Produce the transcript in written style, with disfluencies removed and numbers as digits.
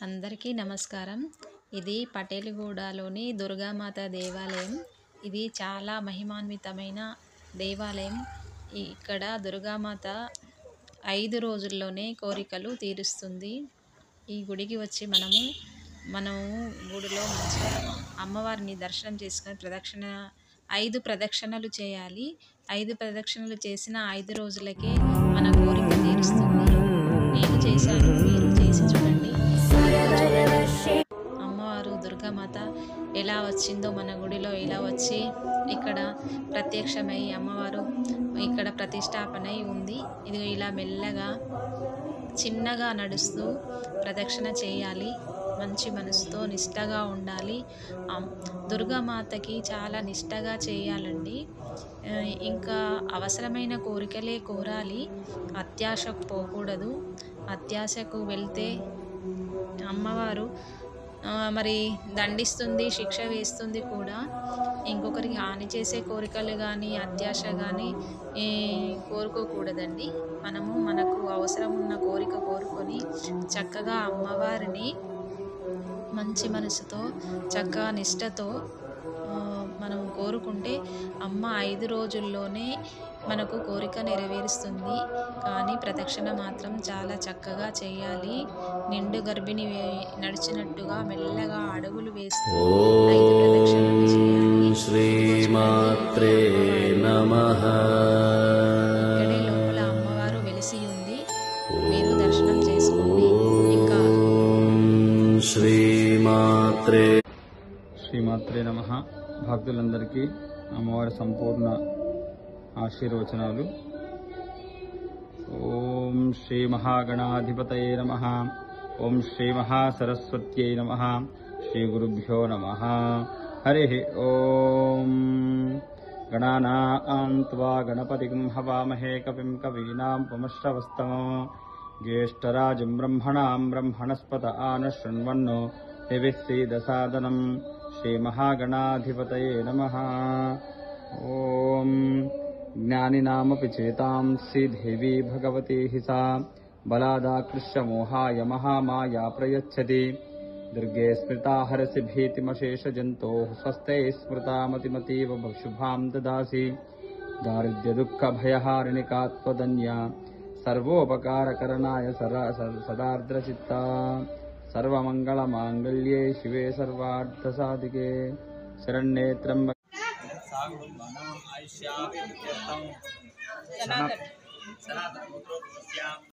అందరికీ నమస్కారం. ఇది పటేలుగూడలోని దుర్గామాత దేవాలయం. ఇది చాలా మహిమాన్వితమైన దేవాలయం. ఇక్కడ దుర్గామాత 5 రోజుల్లోనే కోరికలు తీరుస్తుంది. ఈ గుడికి వచ్చి మనము గుడిలో మంచిగా అమ్మవారిని దర్శనం చేసుకొని 5 ప్రదక్షిణలు చేయాలి. 5 ప్రదక్షిణలు చేసిన 5 రోజులకే మన కోరిక తీరుస్తుంది. నేను చేశాను, మీరు చేసి చూడండి. అమ్మవారు దుర్గామాత ఎలా వచ్చిందో మన గుడిలో ఇలా వచ్చి ఇక్కడ ప్రత్యక్షమై అమ్మవారు ఇక్కడ ప్రతిష్టాపనై ఉంది. ఇది ఇలా మెల్లగా చిన్నగా నడుస్తూ ప్రదక్షిణ చేయాలి. మంచి మనసుతో నిష్టగా ఉండాలి. దుర్గామాతకి చాలా నిష్టగా చేయాలండి. ఇంకా అవసరమైన కోరికలే కోరాలి. అత్యాశకు పోకూడదు. అత్యాశకు వెళ్తే అమ్మవారు మరి దండిస్తుంది, శిక్ష వేస్తుంది కూడా. ఇంకొకరికి హాని చేసే కోరికలు కానీ అత్యాశ కానీ కోరుకోకూడదండి. మనకు అవసరం ఉన్న కోరిక కోరుకొని చక్కగా అమ్మవారిని మంచి మనసుతో చక్కగా నిష్టతో మనం కోరుకుంటే అమ్మ 5 రోజుల్లోనే మనకు కోరిక నెరవేరుస్తుంది. కానీ ప్రదక్షిణ మాత్రం చాలా చక్కగా చేయాలి. నిండు గర్భిణి నడిచినట్టుగా మెల్లగా అడుగులు వేస్తూ 5 ప్రదక్షిణలు చేయాలి. శ్రీమాత్రే నమః. ఇక్కడే లోపల అమ్మవారు వెలిసి ఉంది. మీరు దర్శనం చేసుకోండి. ఇంకా శ్రీమాత్రే నమః. భక్తులందరికీ అమ్మవారి సంపూర్ణ ఆశీర్వచనాలు. ఓం శ్రీ మహాగణాధిపతయే నమః. ఓం శ్రీ మహాసరస్వత్యై నమః. శ్రీ గురుభ్యో నమః. హరి ఓం. గణానాం త్వా గణపతిం హవామహే కవిం కవీనాం ఉపమశ్రవస్తమం. జ్యేష్ఠరాజం బ్రహ్మణాం బ్రహ్మణస్పత ఆనశృణ్వన్నో నివిస్సీదసాదనం. శ్రీమహాగణాధిపతయే నమః. ఓం జ్ఞానినామపి చేతాంసి దేవీ భగవతి హి సా బలాదాకృష్య మోహాయ మహామాయా ప్రయచ్చతి. దుర్గే స్మృతా హరసి భీతిమశేషజంతోః స్వస్తే స్మృతా మతిమతీవ శుభాం దదాసి. దారిద్ర్యదుఃఖభయహారిణికా త్వదన్యా సర్వోపకారకరణాయ సదార్ద్రచిత్తా. సర్వమంగళమాంగళ్యే శివే సర్వార్థసాధికే శరణ్యే త్ర్యంబకే